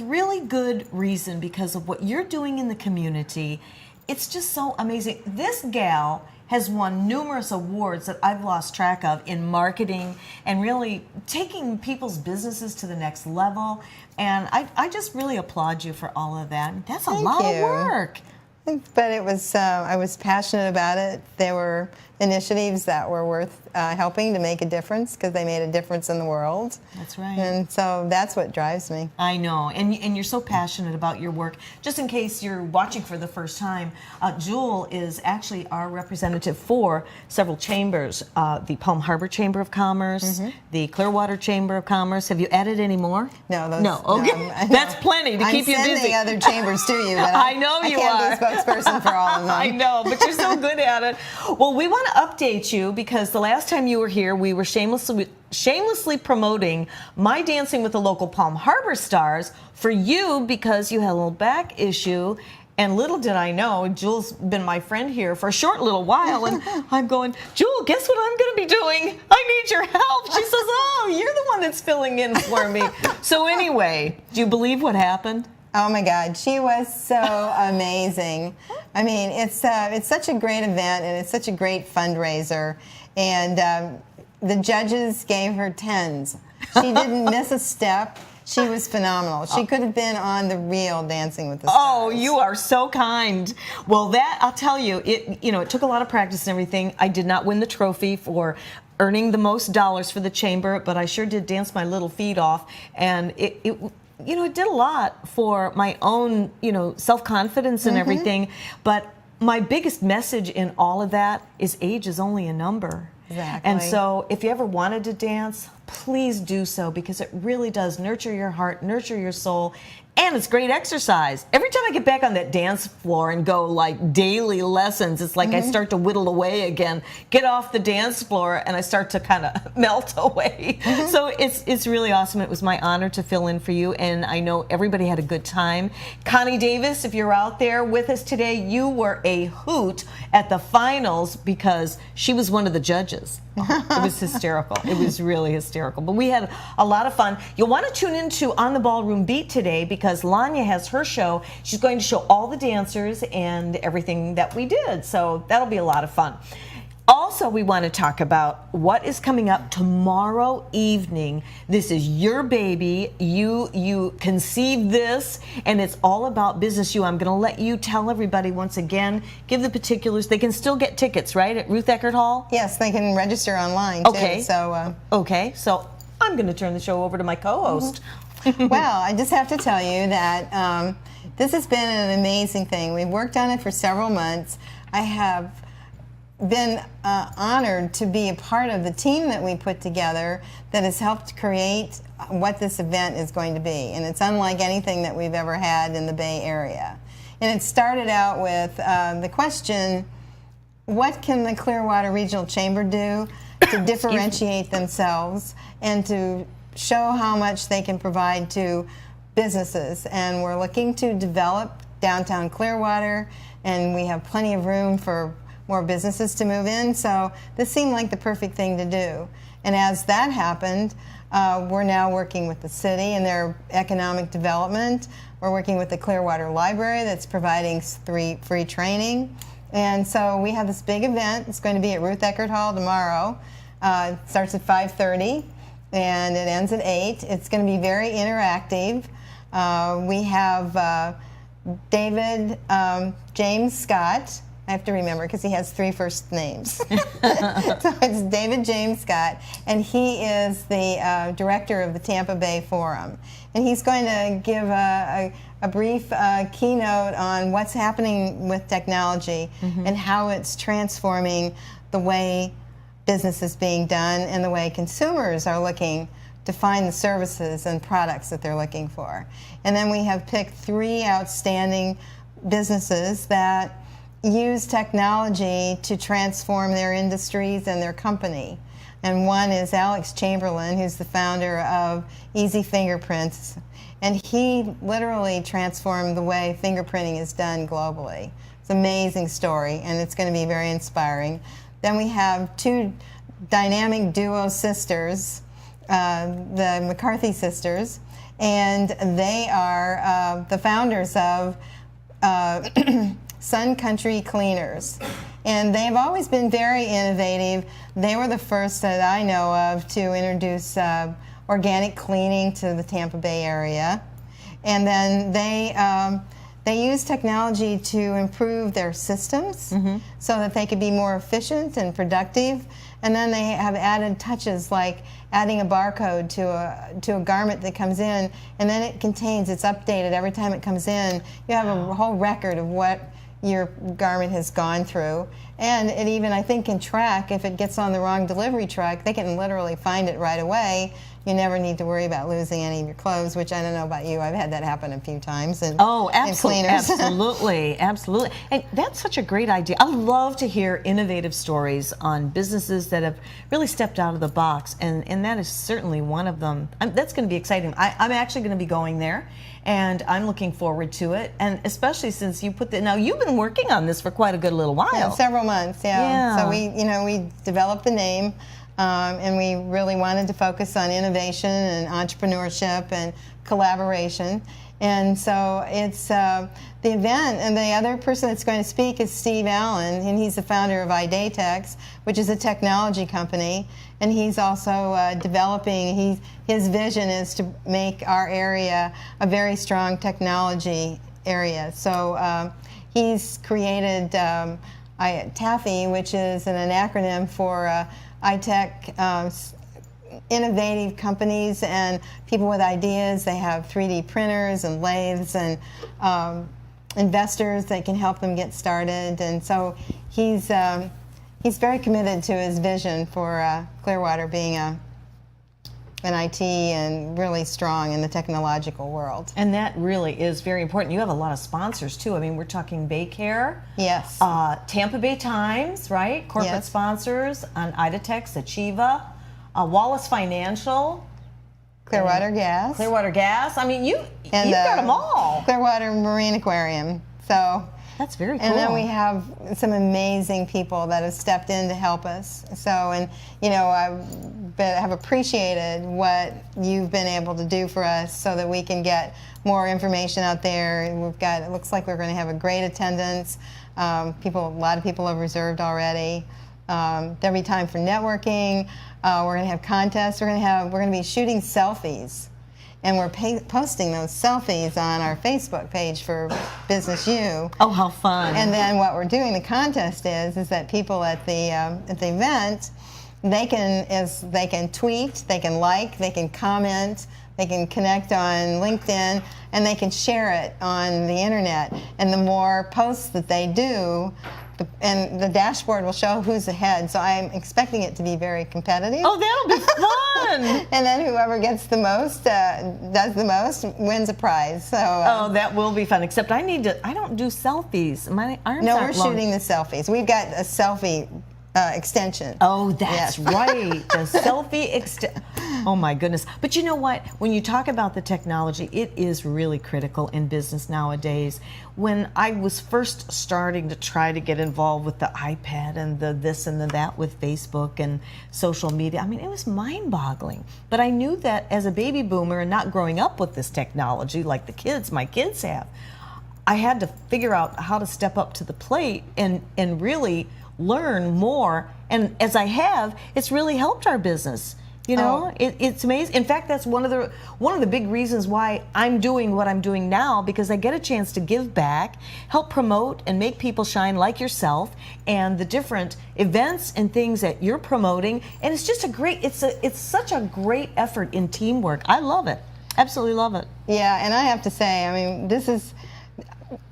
really good reason because of what you're doing in the community. It's just so amazing. This gal has won numerous awards that I've lost track of in marketing and really taking people's businesses to the next level. And I just really applaud you for all of that. That's a lot of work. But it was, I was passionate about it. There were initiatives that were worth helping to make a difference because they made a difference in the world. That's right. And so that's what drives me. I know, and you're so passionate about your work. Just in case you're watching for the first time, Jewel is actually our representative for several chambers, the Palm Harbor Chamber of Commerce, the Clearwater Chamber of Commerce. Have you added any more? No, those, no. Okay, that's plenty to keep you busy. I'm sending other chambers to you, but I know you are. I can't be spokesperson for all of them. I know, but you're so good at it. Well, we want to update you because the last time you were here, we were shamelessly promoting my Dancing with the Local Palm Harbor Stars for you because you had a little back issue. And little did I know, Jewel's been my friend here for a short little while, and I'm going, Jewel, guess what I'm going to be doing? I need your help. She says, oh, you're the one that's filling in for me. So anyway, do you believe what happened? Oh my God, she was so amazing. I mean, it's such a great event and it's such a great fundraiser. And the judges gave her 10s. She didn't miss a step. She was phenomenal. She could have been on the real Dancing with the Stars. Oh, you are so kind. Well, that I'll tell you, it took a lot of practice and everything. I did not win the trophy for earning the most dollars for the chamber, but I sure did dance my little feet off, and it did a lot for my own, self-confidence and everything. But my biggest message in all of that is age is only a number. Exactly. And so if you ever wanted to dance, please do so because it really does nurture your heart, nurture your soul, and it's great exercise. Every time I get back on that dance floor and go like daily lessons, it's like I start to whittle away again, get off the dance floor, and I start to kind of melt away. So it's really awesome. It was my honor to fill in for you, and I know everybody had a good time. Connie Davis, if you're out there with us today, you were a hoot at the finals because she was one of the judges. It was hysterical. It was really hysterical. But we had a lot of fun. You'll want to tune into On the Ballroom Beat today because Lanya has her show. She's going to show all the dancers and everything that we did. So that'll be a lot of fun. Also, we want to talk about what is coming up tomorrow evening. This is your baby. You conceived this, and it's all about Business U. I'm going to let you tell everybody once again, give the particulars. They can still get tickets, right, at Ruth Eckerd Hall? Yes, they can register online, too. Okay. So I'm going to turn the show over to my co-host. Well, I just have to tell you that this has been an amazing thing. We've worked on it for several months. I have been honored to be a part of the team that we put together that has helped create what this event is going to be. And it's unlike anything that we've ever had in the Bay Area. And it started out with the question, what can the Clearwater Regional Chamber do to differentiate themselves and to show how much they can provide to businesses? And we're looking to develop downtown Clearwater, and we have plenty of room for more businesses to move in, so this seemed like the perfect thing to do. And as that happened, we're now working with the city and their economic development. We're working with the Clearwater Library that's providing free training. And so we have this big event. It's going to be at Ruth Eckerd Hall tomorrow. It starts at 5:30 and it ends at 8. It's going to be very interactive. We have David James Scott. I have to remember because he has 3 first names. So it's David James Scott, and he is the director of the Tampa Bay Forum. And he's going to give a brief keynote on what's happening with technology and how it's transforming the way business is being done and the way consumers are looking to find the services and products that they're looking for. And then we have picked 3 outstanding businesses that use technology to transform their industries and their company. And one is Alex Chamberlain, who's the founder of Easy Fingerprints. And he literally transformed the way fingerprinting is done globally. It's an amazing story, and it's going to be very inspiring. Then we have 2 dynamic duo sisters, the McCarthy sisters, and they are the founders of Sun Country Cleaners. And they've always been very innovative. They were the first that I know of to introduce organic cleaning to the Tampa Bay area. And then they use technology to improve their systems so that they could be more efficient and productive. And then they have added touches like adding a barcode to a garment that comes in, and then it's updated every time it comes in. You have a whole record of what your garment has gone through. And it even, I think, can track if it gets on the wrong delivery truck. They can literally find it right away. You never need to worry about losing any of your clothes, which I don't know about you. I've had that happen a few times. Absolutely. Absolutely. And that's such a great idea. I love to hear innovative stories on businesses that have really stepped out of the box, and that is certainly one of them. That's going to be exciting. I'm actually going to be going there, and I'm looking forward to it. And especially since you now you've been working on this for quite a good little while. Yeah, several months, yeah. So we developed the name. And we really wanted to focus on innovation and entrepreneurship and collaboration. And so it's the event, and the other person that's going to speak is Steve Allen, and he's the founder of iDaytex, which is a technology company. And he's also developing, his vision is to make our area a very strong technology area. So he's created TAFE, which is an acronym for high-tech, innovative companies and people with ideas. They have 3D printers and lathes and investors that can help them get started. And so he's very committed to his vision for Clearwater being an IT and really strong in the technological world. And that really is very important. You have a lot of sponsors too. I mean, we're talking Baycare. Yes. Tampa Bay Times, right? Corporate Yes. sponsors on iDaytex, Achieva, Wallace Financial. Clearwater Gas. Clearwater Gas. I mean, you've got them all. Clearwater Marine Aquarium. So that's very cool. And then we have some amazing people that have stepped in to help us. So, and I have appreciated what you've been able to do for us so that we can get more information out there. It looks like we're going to have a great attendance. A lot of people have reserved already. There'll be time for networking. We're going to have contests. We're going to be shooting selfies. And we're posting those selfies on our Facebook page for Business U. Oh, how fun. And then what we're doing, the contest is that people at the event, they can tweet, they can like, they can comment, they can connect on LinkedIn, and they can share it on the internet. And the more posts that they do, and the dashboard will show who's ahead. So I'm expecting it to be very competitive. Oh, that'll be fun. And then whoever gets the most, does the most, wins a prize. So that will be fun. Except I don't do selfies. My arms aren't long. Shooting the selfies. We've got a selfie extension. Oh, that's right. The selfie extension. Oh, my goodness. But you know what? When you talk about the technology, it is really critical in business nowadays. When I was first starting to try to get involved with the iPad and the this and the that with Facebook and social media, I mean, it was mind-boggling. But I knew that as a baby boomer and not growing up with this technology like my kids have, I had to figure out how to step up to the plate and really learn more, and as I have, it's really helped our business. It's amazing. In fact, that's one of the big reasons why I'm doing what I'm doing now, because I get a chance to give back, help promote and make people shine like yourself, and the different events and things that you're promoting. And it's just it's such a great effort in teamwork. I love it. Absolutely love it. Yeah, and I have to say, I mean, this is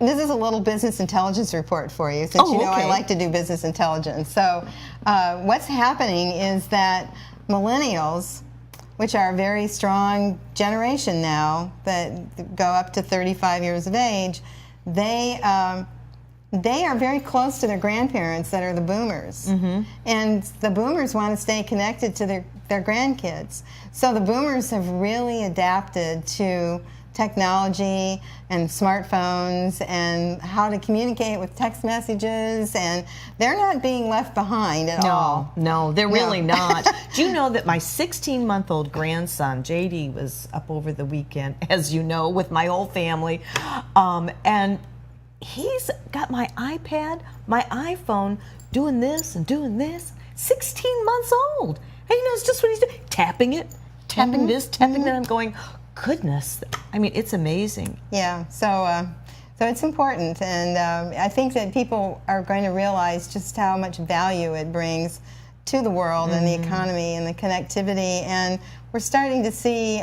a little business intelligence report for you, since I like to do business intelligence. So what's happening is that millennials, which are a very strong generation now that go up to 35 years of age, they are very close to their grandparents that are the boomers. Mm-hmm. And the boomers want to stay connected to their grandkids. So the boomers have really adapted to technology and smartphones and how to communicate with text messages, and they're not being left behind at all. No, they're really not. Do you know that my 16-month-old grandson, JD, was up over the weekend, as you know, with my whole family, and he's got my iPad, my iPhone, doing this and doing this. 16 months old. And he knows just what he's doing. Tapping it, tapping this, tapping that. I'm going, goodness. I mean, it's amazing. Yeah, so it's important. And I think that people are going to realize just how much value it brings to the world and the economy and the connectivity. And we're starting to see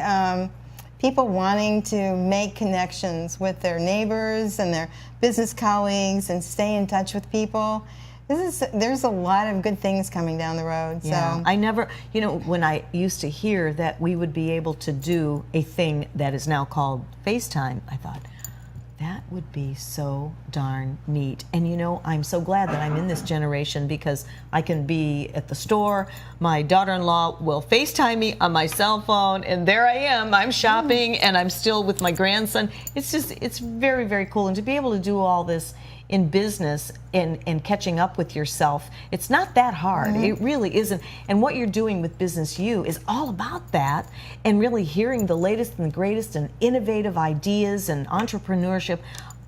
people wanting to make connections with their neighbors and their business colleagues and stay in touch with people. There's a lot of good things coming down the road. Yeah. So I never, when I used to hear that we would be able to do a thing that is now called FaceTime, I thought, that would be so darn neat. And I'm so glad that I'm in this generation because I can be at the store. My daughter-in-law will FaceTime me on my cell phone, and there I am. I'm shopping, and I'm still with my grandson. It's very, very cool. And to be able to do all this in business and catching up with yourself, it's not that hard. It really isn't. And what you're doing with Business U is all about that, and really hearing the latest and the greatest and innovative ideas and entrepreneurship.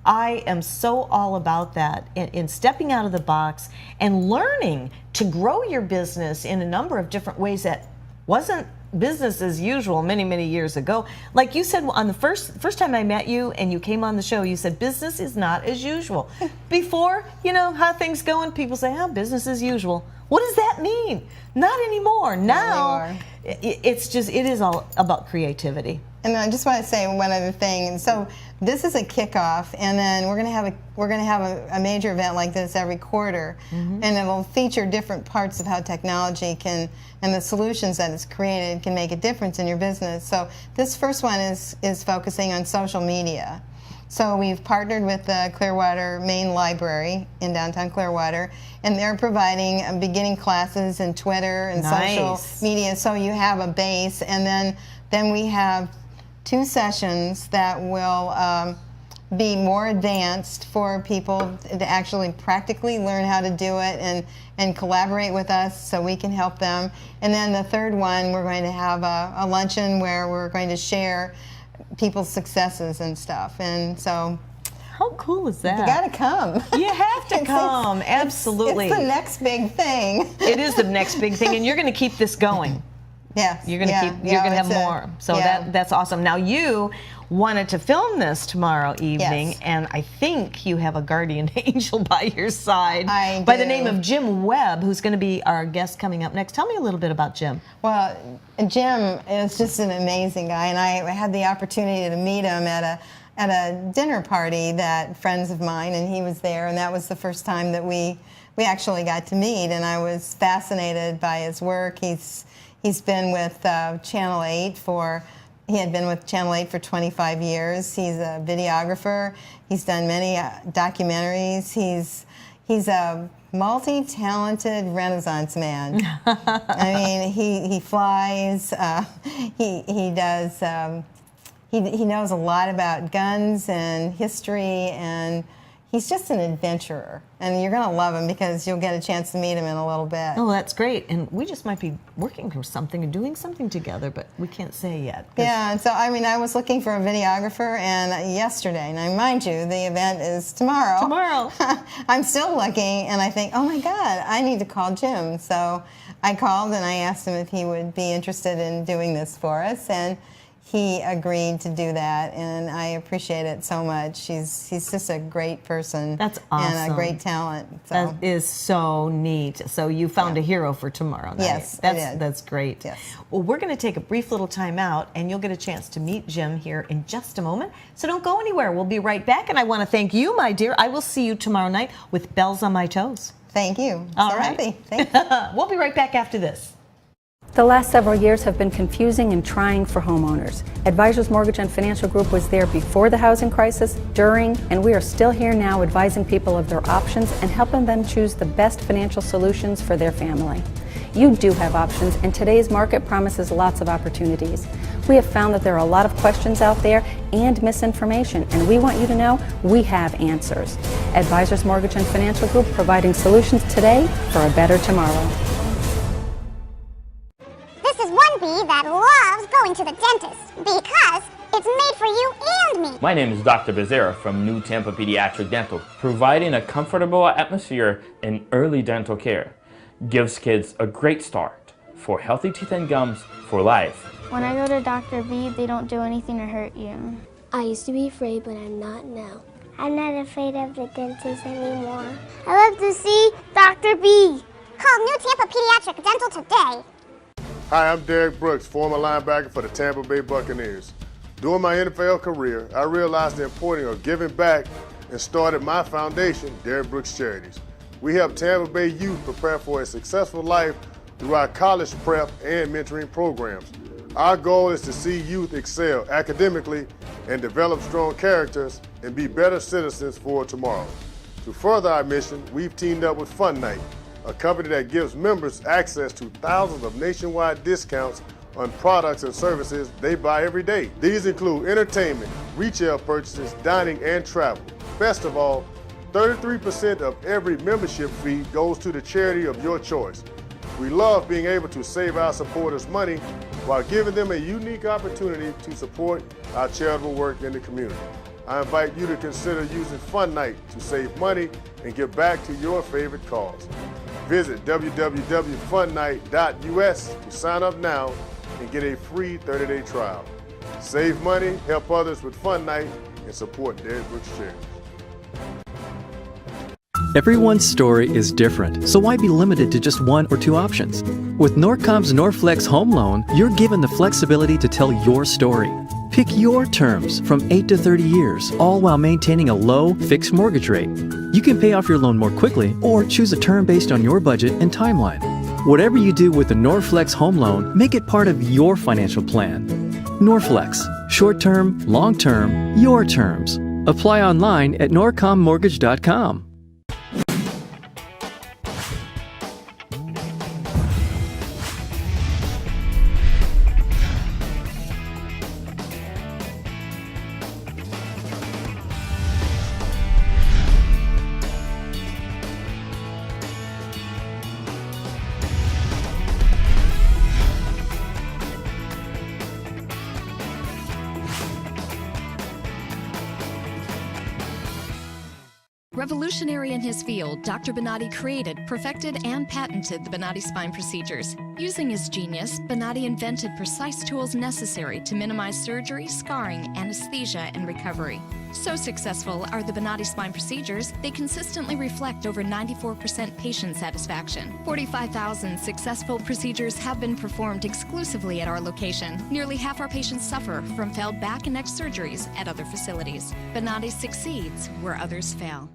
I am so all about that in stepping out of the box and learning to grow your business in a number of different ways that wasn't business as usual many years ago. Like you said on the first time I met you and you came on the show, you said business is not as usual. Before, how things go and people say, business as usual. What does that mean? Not anymore. Now it is all about creativity. And I just want to say one other thing. And so this is a kickoff, and then we're going to have a major event like this every quarter, and it'll feature different parts of how technology can and the solutions that it's created can make a difference in your business. So this first one is focusing on social media. So we've partnered with the Clearwater Main Library in downtown Clearwater, and they're providing beginning classes in Twitter and social media, so you have a base. And then we have 2 sessions that will be more advanced for people to actually practically learn how to do it and collaborate with us so we can help them. And then the third one, we're going to have a luncheon where we're going to share people's successes and stuff. And so how cool is that? You got to come. You have to come. Absolutely. It's the next big thing. It is the next big thing, and you're going to keep this going. Yes. You're going to you're going to have more. So that's awesome. Now you wanted to film this tomorrow evening, and I think you have a guardian angel by your side by the name of Jim Webb, who's going to be our guest coming up next. Tell me a little bit about Jim. Well, Jim is just an amazing guy, and I had the opportunity to meet him at a dinner party that friends of mine, and he was there, and that was the first time that we actually got to meet, and I was fascinated by his work. He's been with Channel 8 he had been with Channel 8 for 25 years. He's a videographer. He's done many documentaries. He's a multi-talented Renaissance man. I mean, he flies. He does. He knows a lot about guns and history, and he's just an adventurer. And you're going to love him because you'll get a chance to meet him in a little bit. Oh, that's great. And we just might be working for something and doing something together, but we can't say yet. Yeah, and so, I was looking for a videographer yesterday. Now, mind you, the event is tomorrow. Tomorrow. I'm still looking, and I think, oh my God, I need to call Jim. So I called and I asked him if he would be interested in doing this for us, and he agreed to do that, and I appreciate it so much. He's just a great person. That's awesome. And a great talent. So. That is so neat. So you found a hero for tomorrow night. Yes, I did. That's great. Yes. Well, we're going to take a brief little time out, and you'll get a chance to meet Jim here in just a moment. So don't go anywhere. We'll be right back, and I want to thank you, my dear. I will see you tomorrow night with bells on my toes. Thank you. All so right. Happy. Thank you. We'll be right back after this. The last several years have been confusing and trying for homeowners. Advisors Mortgage and Financial Group was there before the housing crisis, during, and we are still here now advising people of their options and helping them choose the best financial solutions for their family. You do have options, and today's market promises lots of opportunities. We have found that there are a lot of questions out there and misinformation, and we want you to know we have answers. Advisors Mortgage and Financial Group, providing solutions today for a better tomorrow. This is one bee that loves going to the dentist because it's made for you and me. My name is Dr. Becerra from New Tampa Pediatric Dental, providing a comfortable atmosphere in early dental care. Gives kids a great start for healthy teeth and gums for life. When I go to Dr. B, they don't do anything to hurt you. I used to be afraid, but I'm not now. I'm not afraid of the dentist anymore. I love to see Dr. B. Call New Tampa Pediatric Dental today. Hi, I'm Derek Brooks, former linebacker for the Tampa Bay Buccaneers. During my NFL career, I realized the importance of giving back and started my foundation, Derek Brooks Charities. We help Tampa Bay youth prepare for a successful life through our college prep and mentoring programs. Our goal is to see youth excel academically and develop strong characters and be better citizens for tomorrow. To further our mission, we've teamed up with Fun Night, a company that gives members access to thousands of nationwide discounts on products and services they buy every day. These include entertainment, retail purchases, dining, and travel. Best of all, 33% of every membership fee goes to the charity of your choice. We love being able to save our supporters money while giving them a unique opportunity to support our charitable work in the community. I invite you to consider using Fun Night to save money and give back to your favorite cause. Visit www.funnight.us to sign up now and get a free 30-day trial. Save money, help others with Fun Night, and support Derek Brooks Charities. Everyone's story is different, so why be limited to just one or two options? With Norcom's Norflex Home Loan, you're given the flexibility to tell your story. Pick your terms from 8 to 30 years, all while maintaining a low, fixed mortgage rate. You can pay off your loan more quickly or choose a term based on your budget and timeline. Whatever you do with the Norflex Home Loan, make it part of your financial plan. Norflex. Short-term, long-term, your terms. Apply online at norcommortgage.com. Revolutionary in his field, Dr. Bonatti created, perfected, and patented the Bonatti spine procedures. Using his genius, Bonatti invented precise tools necessary to minimize surgery, scarring, anesthesia, and recovery. So successful are the Bonatti spine procedures, they consistently reflect over 94% patient satisfaction. 45,000 successful procedures have been performed exclusively at our location. Nearly half our patients suffer from failed back and neck surgeries at other facilities. Bonatti succeeds where others fail.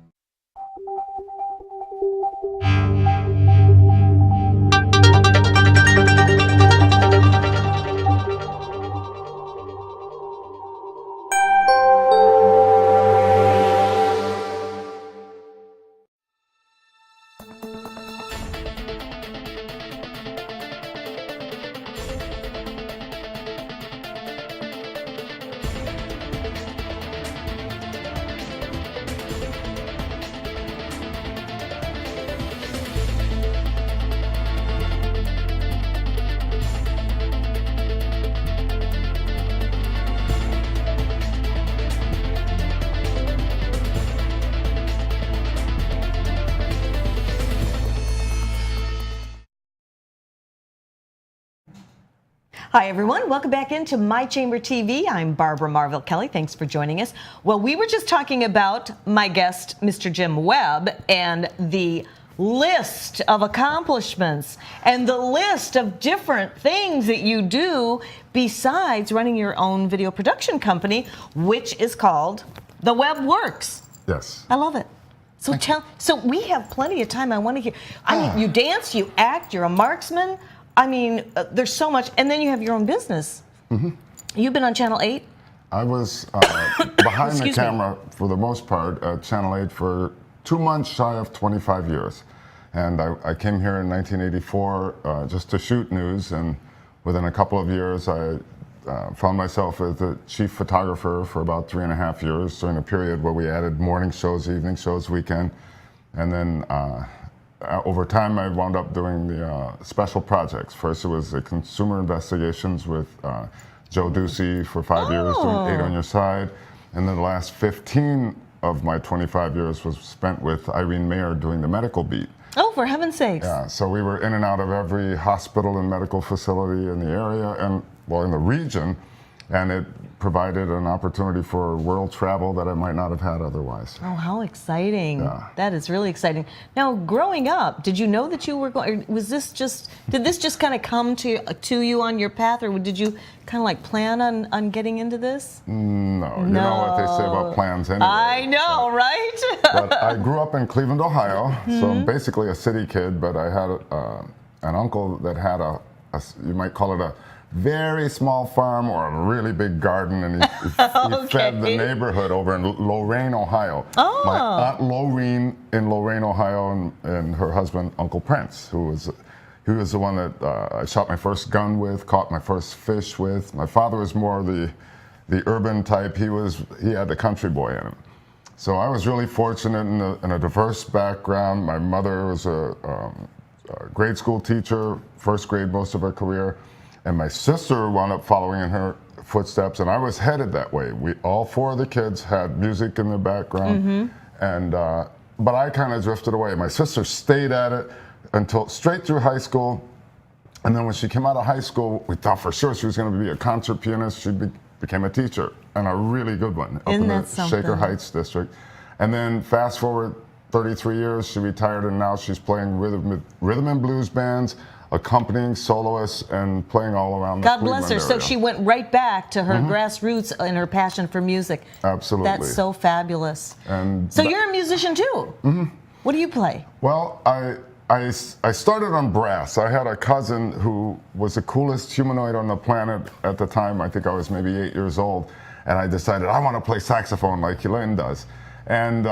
Hi, everyone. Welcome back into My Chamber TV. I'm Barbara Marville Kelly. Thanks for joining us. Well, we were just talking about my guest, Mr. Jim Webb, and the list of accomplishments and the list of different things that you do besides running your own video production company, which is called The Webb Works. Yes. I love it. So so we have plenty of time. I want to hear. I mean, you dance, you act, you're a marksman. I mean, there's so much. And then you have your own business. Mm-hmm. You've been on Channel 8? I was behind the camera for the most part at Channel 8 for 2 months shy of 25 years. And I came here in 1984 just to shoot news, and within a couple of years I found myself as the chief photographer for about 3.5 years during a period where we added morning shows, evening shows, weekend. And then over time I wound up doing the special projects. First it was the consumer investigations with Joe Ducey for 5 years doing 8 on Your Side. And then the last 15 of my 25 years was spent with Irene Mayer doing the medical beat. Oh, for heaven's sakes. Yeah, so we were in and out of every hospital and medical facility in the area and, well, in the region, and it provided an opportunity for world travel that I might not have had otherwise. Oh, how exciting. Yeah. That is really exciting. Now, growing up, did you know that you were going, did this just kind of come to you on your path, or did you kind of like plan on getting into this? No, you know what they say about plans anyway. I know, right? But I grew up in Cleveland, Ohio, so I'm basically a city kid, but I had an uncle that had you might call it a very small farm or a really big garden, and he fed the neighborhood over in Lorain, Ohio. Oh. My Aunt Lorene in Lorain, Ohio, and her husband, Uncle Prince, who was the one that I shot my first gun with, caught my first fish with. My father was more the urban type. He had the country boy in him. So I was really fortunate in a diverse background. My mother was a grade school teacher, first grade most of her career. And my sister wound up following in her footsteps, and I was headed that way. All 4 of the kids had music in their background, and but I kind of drifted away. My sister stayed at it until straight through high school, and then when she came out of high school, we thought for sure she was going to be a concert pianist. She became a teacher, and a really good one, up in the Shaker Heights district. And then fast forward 33 years, she retired, and now she's playing rhythm and blues bands, accompanying soloists, and playing all around the God Cleveland bless her. area. So she went right back to her grassroots and her passion for music. Absolutely. That's so fabulous. And so you're a musician too? What do you play? Well, I started on brass. I had a cousin who was the coolest humanoid on the planet at the time. I think I was maybe 8 years old, and I decided I want to play saxophone like Elaine does. And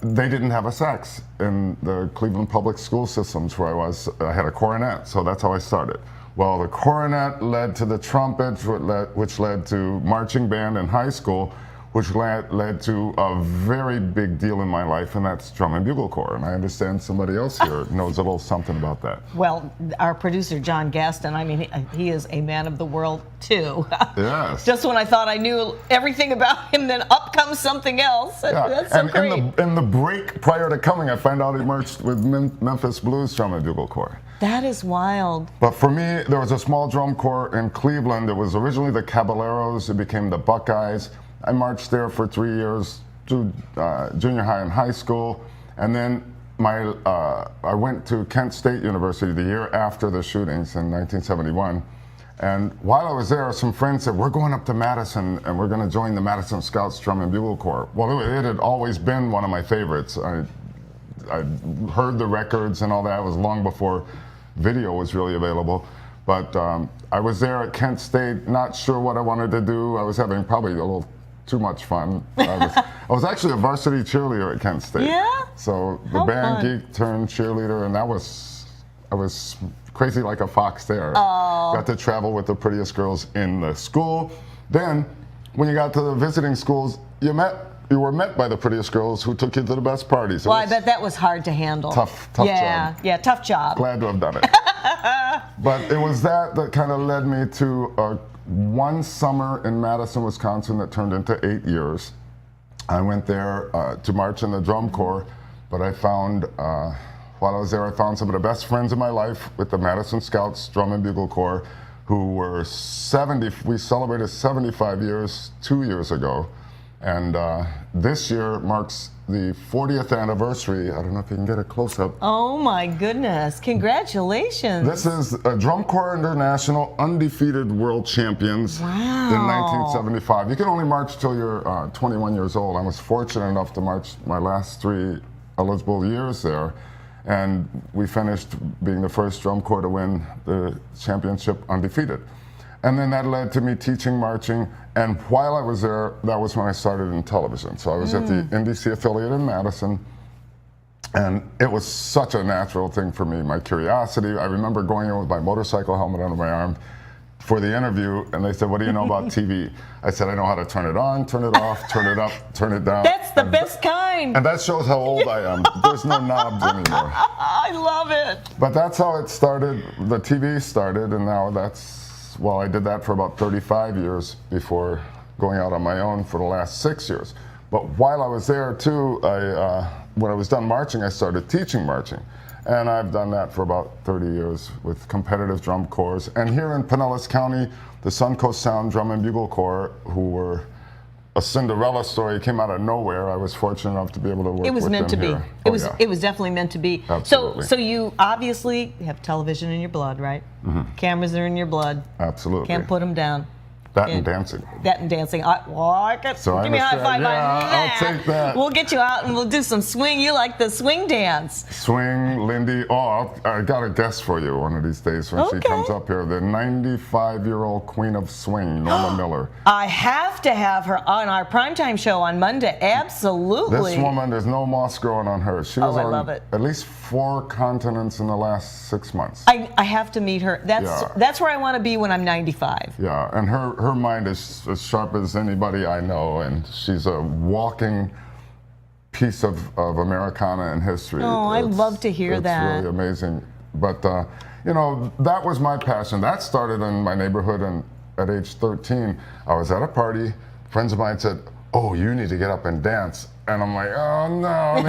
they didn't have a sax in the Cleveland public school systems where I was. I had a cornet, so that's how I started. Well, the cornet led to the trumpet, which led to marching band in high school, which led to a very big deal in my life, and that's drum and bugle corps. And I understand somebody else here knows a little something about that. Well, our producer, John Gaston, I mean, he is a man of the world, too. Yes. Just when I thought I knew everything about him, then up comes something else. Yeah. That's so great. In the break prior to coming, I found out he marched with Memphis Blues Drum and Bugle Corps. That is wild. But for me, there was a small drum corps in Cleveland. It was originally the Caballeros. It became the Buckeyes. I marched there for 3 years through junior high and high school, and then I went to Kent State University the year after the shootings in 1971. And while I was there, some friends said, "We're going up to Madison, and we're going to join the Madison Scouts Drum and Bugle Corps." Well, it had always been one of my favorites. I heard the records and all that. It was long before video was really available. But I was there at Kent State, not sure what I wanted to do. I was having probably a little too much fun. I was actually a varsity cheerleader at Kent State. Yeah? So the band geek turned cheerleader, and I was crazy like a fox there. Aww. Got to travel with the prettiest girls in the school. Then, when you got to the visiting schools, you were met by the prettiest girls who took you to the best parties. Well, I bet that was hard to handle. Tough job. Yeah, tough job. Glad to have done it. But it was that kind of led me to one summer in Madison, Wisconsin that turned into 8 years. I went there to march in the drum corps, but I found, while I was there, I found some of the best friends in my life with the Madison Scouts Drum and Bugle Corps, who were 70, we celebrated 75 years 2 years ago. And this year marks the 40th anniversary. I don't know if you can get a close-up. Oh my goodness, congratulations. This is a Drum Corps International undefeated world champions in 1975. You can only march till you're 21 years old. I was fortunate enough to march my last 3 eligible years there. And we finished being the first Drum Corps to win the championship undefeated. And then that led to me teaching marching. And while I was there, that was when I started in television. So I was at the NBC affiliate in Madison. And it was such a natural thing for me, my curiosity. I remember going in with my motorcycle helmet under my arm for the interview, and they said, what do you know about TV? I said, I know how to turn it on, turn it off, turn it up, turn it down. That's the best kind. And that shows how old I am. There's no knobs anymore. I love it. But that's how it started. The TV started, and now that's, well, I did that for about 35 years before going out on my own for the last 6 years. But while I was there too, when I was done marching, I started teaching marching. And I've done that for about 30 years with competitive drum corps. And here in Pinellas County, the Suncoast Sound Drum and Bugle Corps, who were a Cinderella story, came out of nowhere. I was fortunate enough to be able to work with them. It was meant to be. Here. It was definitely meant to be. Absolutely. So you obviously have television in your blood, right? Mm-hmm. Cameras are in your blood. Absolutely. Can't put them down. That and dancing. That and dancing. Give me a high five on that. I'll take that. We'll get you out and we'll do some swing. You like the swing dance. Swing, Lindy. Oh, I got a guest for you one of these days when she comes up here. The 95-year-old queen of swing, Norma Miller. I have to have her on our primetime show on Monday. Absolutely. This woman, there's no moss growing on her. She was I on love it. At least 4 continents in the last 6 months. I have to meet her. That's where I want to be when I'm 95. Yeah, and her mind is as sharp as anybody I know, and she's a walking piece of Americana in history. Oh, I love to hear that. It's really amazing. But, you know, that was my passion. That started in my neighborhood, and at age 13, I was at a party. Friends of mine said, oh, you need to get up and dance. And I'm like, oh, no.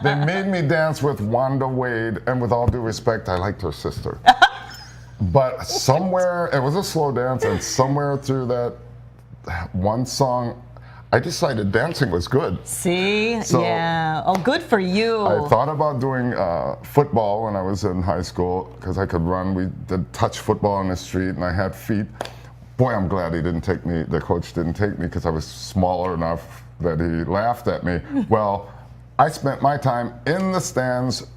They made me dance with Wanda Wade, and with all due respect, I liked her sister. But somewhere, it was a slow dance, and somewhere through that one song, I decided dancing was good. See? So yeah. Oh, good for you. I thought about doing football when I was in high school, because I could run. We did touch football on the street, and I had feet. Boy, I'm glad he didn't take me, the coach didn't take me, because I was smaller enough that he laughed at me. Well, I spent my time in the stands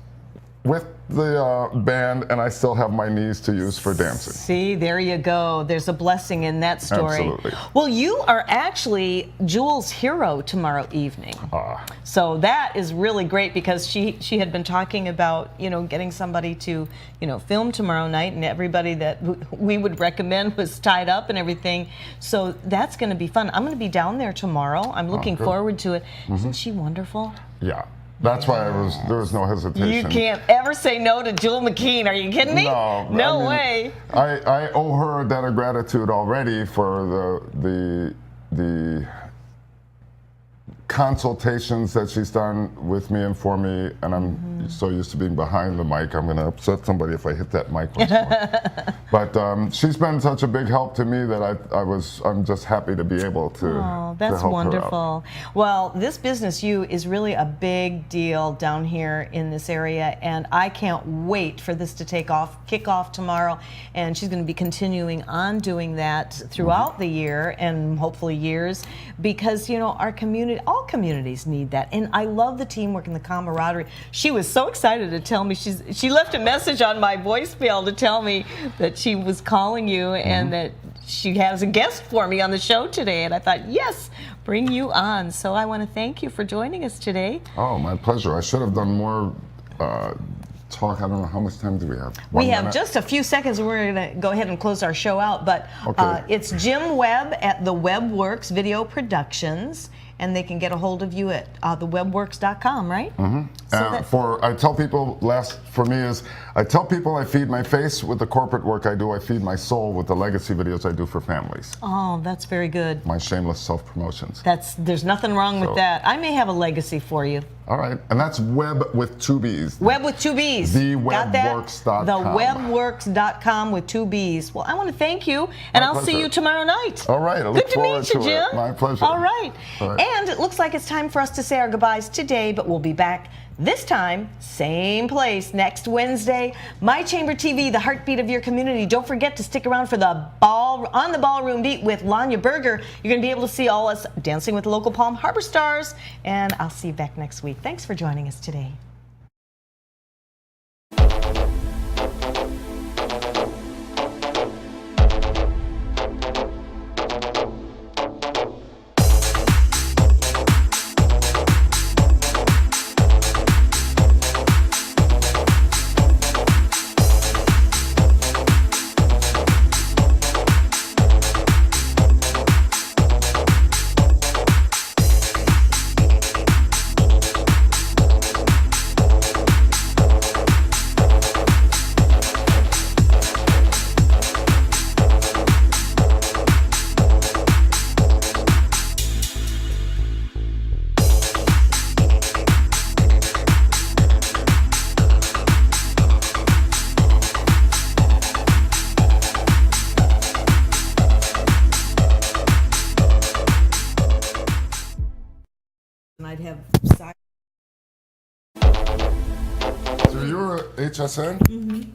with the band, and I still have my knees to use for dancing. See, there you go. There's a blessing in that story. Absolutely. Well, you are actually Jewel's hero tomorrow evening. So that is really great, because she had been talking about, you know, getting somebody to, you know, film tomorrow night, and everybody that we would recommend was tied up and everything. So that's going to be fun. I'm going to be down there tomorrow. I'm looking forward to it. Isn't she wonderful? Yeah. That's why there was no hesitation. You can't ever say no to Jewel McKeon. Are you kidding me? No. No I mean, way. I owe her a debt of gratitude already for the consultations that she's done with me and for me, and I'm so used to being behind the mic, I'm going to upset somebody if I hit that mic once more. But she's been such a big help to me that I'm just happy to be able to. Oh, that's to help wonderful. her out. Well, this Business U is really a big deal down here in this area, and I can't wait for this to kick off tomorrow. And she's going to be continuing on doing that throughout the year and hopefully years, because, you know, our community, all communities need that. And I love the teamwork and the camaraderie. She was so excited to tell me, she left a message on my voicemail to tell me that she was calling you and that she has a guest for me on the show today. And I thought, yes, bring you on. So I want to thank you for joining us today. Oh, my pleasure. I should have done more talk. I don't know, how much time do we have? We have just a few seconds, and we're going to go ahead and close our show out. But it's Jim Webb at the Webworks Video Productions, and they can get a hold of you at thewebworks.com, right? I tell people, I tell people I feed my face with the corporate work I do. I feed my soul with the legacy videos I do for families. Oh, that's very good. My shameless self-promotions. There's nothing wrong with that. I may have a legacy for you. All right, and that's Web with 2 B's. Web with 2 B's. Thewebworks.com. Thewebworks.com with 2 B's. Well, I want to thank you, and I'll see you tomorrow night. All right, I look forward to it. Good to meet you, Jim. My pleasure. All right. And it looks like it's time for us to say our goodbyes today, but we'll be back this time, same place, next Wednesday. My Chamber TV, the heartbeat of your community. Don't forget to stick around for the On the Ballroom Beat with Lanya Berger. You're going to be able to see all us dancing with local Palm Harbor stars, and I'll see you back next week. Thanks for joining us today. I'd have side. So you're HSN?